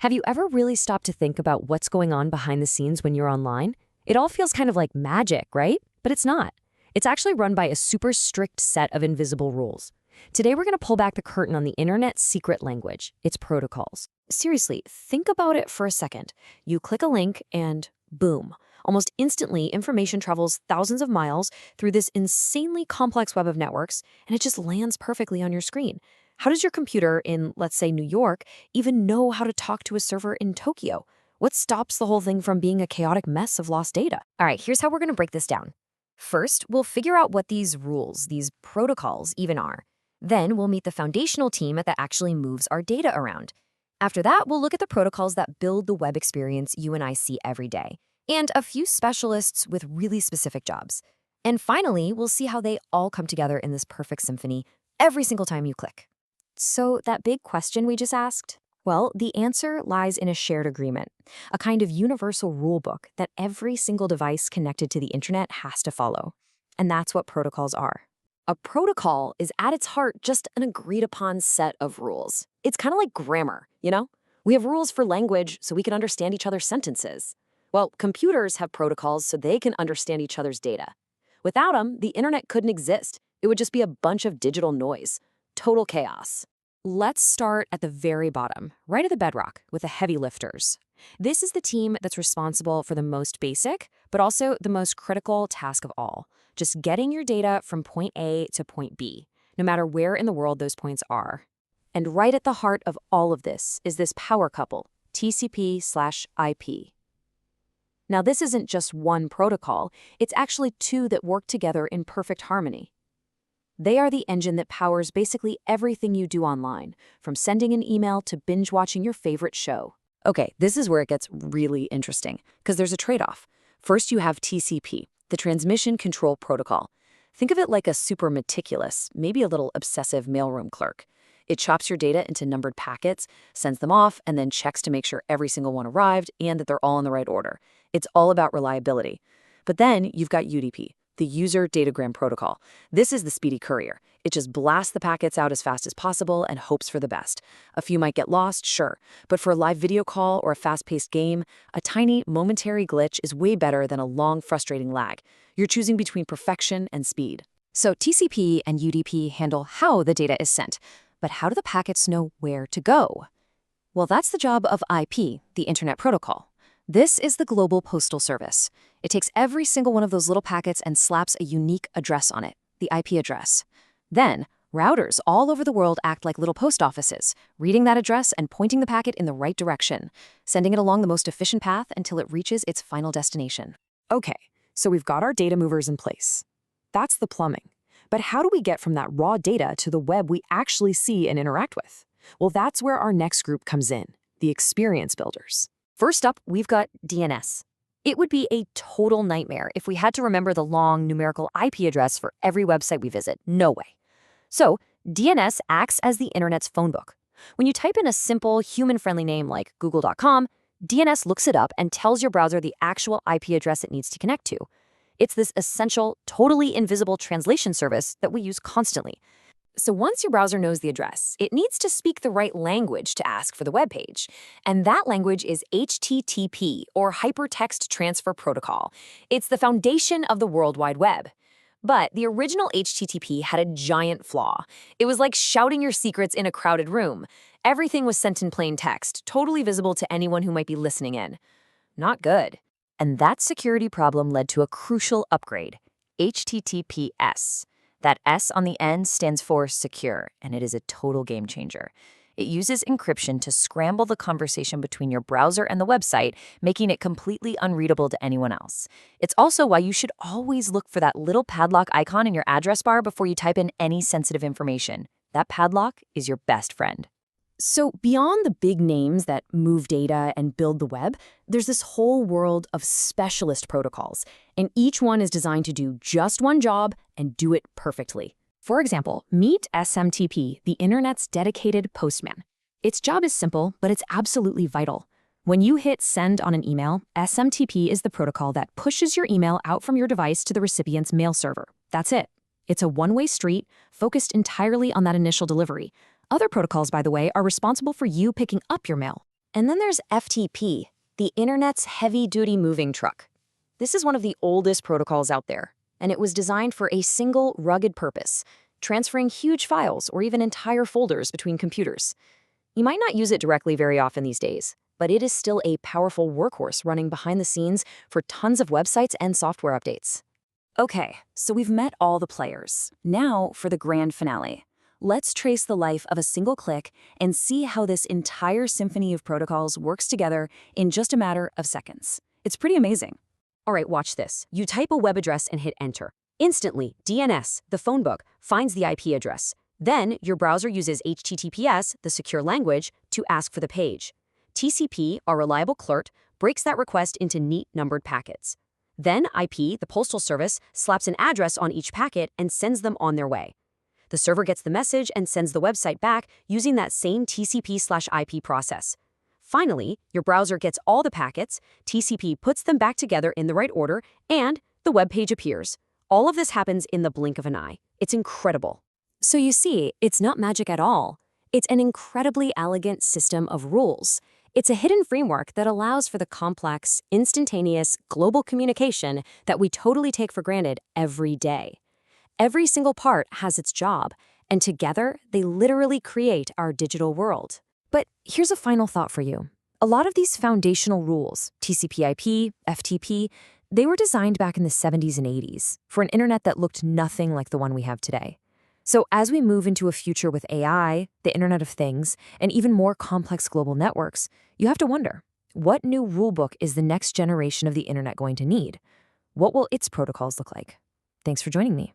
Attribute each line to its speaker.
Speaker 1: Have you ever really stopped to think about what's going on behind the scenes when you're online? It all feels kind of like magic, right? But it's not. It's actually run by a super strict set of invisible rules. Today, we're going to pull back the curtain on the internet's secret language, its protocols. Seriously, think about it for a second. You click a link and boom. Almost instantly, information travels thousands of miles through this insanely complex web of networks, and it just lands perfectly on your screen. How does your computer in, let's say, New York, even know how to talk to a server in Tokyo? What stops the whole thing from being a chaotic mess of lost data? All right, here's how we're going to break this down. First, we'll figure out what these rules, these protocols even are. Then we'll meet the foundational team that actually moves our data around. After that, we'll look at the protocols that build the web experience you and I see every day, and a few specialists with really specific jobs. And finally, we'll see how they all come together in this perfect symphony every single time you click. So that big question we just asked? Well, the answer lies in a shared agreement, a kind of universal rule book that every single device connected to the internet has to follow. And that's what protocols are. A protocol is at its heart just an agreed-upon set of rules. It's kind of like grammar, you know? We have rules for language so we can understand each other's sentences. Well, computers have protocols so they can understand each other's data. Without them, the internet couldn't exist. It would just be a bunch of digital noise. Total chaos. Let's start at the very bottom, right at the bedrock, with the heavy lifters. This is the team that's responsible for the most basic, but also the most critical task of all, just getting your data from point A to point B, no matter where in the world those points are. And right at the heart of all of this is this power couple, TCP/IP. Now, this isn't just one protocol, it's actually two that work together in perfect harmony. They are the engine that powers basically everything you do online, from sending an email to binge-watching your favorite show. Okay, this is where it gets really interesting, because there's a trade-off. First, you have TCP, the Transmission Control Protocol. Think of it like a super meticulous, maybe a little obsessive mailroom clerk. It chops your data into numbered packets, sends them off, and then checks to make sure every single one arrived and that they're all in the right order. It's all about reliability. But then you've got UDP, the User Datagram Protocol. This is the speedy courier. It just blasts the packets out as fast as possible and hopes for the best. A few might get lost, sure, but for a live video call or a fast-paced game, a tiny, momentary glitch is way better than a long, frustrating lag. You're choosing between perfection and speed. So TCP and UDP handle how the data is sent, but how do the packets know where to go? Well, that's the job of IP, the Internet Protocol. This is the Global Postal Service. It takes every single one of those little packets and slaps a unique address on it, the IP address. Then, routers all over the world act like little post offices, reading that address and pointing the packet in the right direction, sending it along the most efficient path until it reaches its final destination. Okay, so we've got our data movers in place. That's the plumbing. But how do we get from that raw data to the web we actually see and interact with? Well, that's where our next group comes in, the experience builders. First up, we've got DNS. It would be a total nightmare if we had to remember the long numerical IP address for every website we visit. No way. So, DNS acts as the internet's phone book. When you type in a simple, human-friendly name like google.com, DNS looks it up and tells your browser the actual IP address it needs to connect to. It's this essential, totally invisible translation service that we use constantly. So once your browser knows the address, it needs to speak the right language to ask for the web page. And that language is HTTP, or Hypertext Transfer Protocol. It's the foundation of the World Wide Web. But the original HTTP had a giant flaw. It was like shouting your secrets in a crowded room. Everything was sent in plain text, totally visible to anyone who might be listening in. Not good. And that security problem led to a crucial upgrade, HTTPS. That S on the end stands for secure, and it is a total game changer. It uses encryption to scramble the conversation between your browser and the website, making it completely unreadable to anyone else. It's also why you should always look for that little padlock icon in your address bar before you type in any sensitive information. That padlock is your best friend. So beyond the big names that move data and build the web, there's this whole world of specialist protocols, and each one is designed to do just one job and do it perfectly. For example, meet SMTP, the internet's dedicated postman. Its job is simple, but it's absolutely vital. When you hit send on an email, SMTP is the protocol that pushes your email out from your device to the recipient's mail server. That's it. It's a one-way street, focused entirely on that initial delivery. Other protocols, by the way, are responsible for you picking up your mail. And then there's FTP, the Internet's heavy-duty moving truck. This is one of the oldest protocols out there, and it was designed for a single, rugged purpose, transferring huge files or even entire folders between computers. You might not use it directly very often these days, but it is still a powerful workhorse running behind the scenes for tons of websites and software updates. Okay, so we've met all the players. Now for the grand finale. Let's trace the life of a single click and see how this entire symphony of protocols works together in just a matter of seconds. It's pretty amazing. All right, watch this. You type a web address and hit enter. Instantly, DNS, the phone book, finds the IP address. Then, your browser uses HTTPS, the secure language, to ask for the page. TCP, our reliable clerk, breaks that request into neat numbered packets. Then IP, the postal service, slaps an address on each packet and sends them on their way. The server gets the message and sends the website back using that same TCP/IP process. Finally, your browser gets all the packets, TCP puts them back together in the right order, and the web page appears. All of this happens in the blink of an eye. It's incredible. So you see, it's not magic at all. It's an incredibly elegant system of rules. It's a hidden framework that allows for the complex, instantaneous, global communication that we totally take for granted every day. Every single part has its job, and together they literally create our digital world. But here's a final thought for you. A lot of these foundational rules, TCP/IP, FTP, they were designed back in the 70s and 80s for an internet that looked nothing like the one we have today. So as we move into a future with AI, the Internet of Things, and even more complex global networks, you have to wonder, what new rulebook is the next generation of the internet going to need? What will its protocols look like? Thanks for joining me.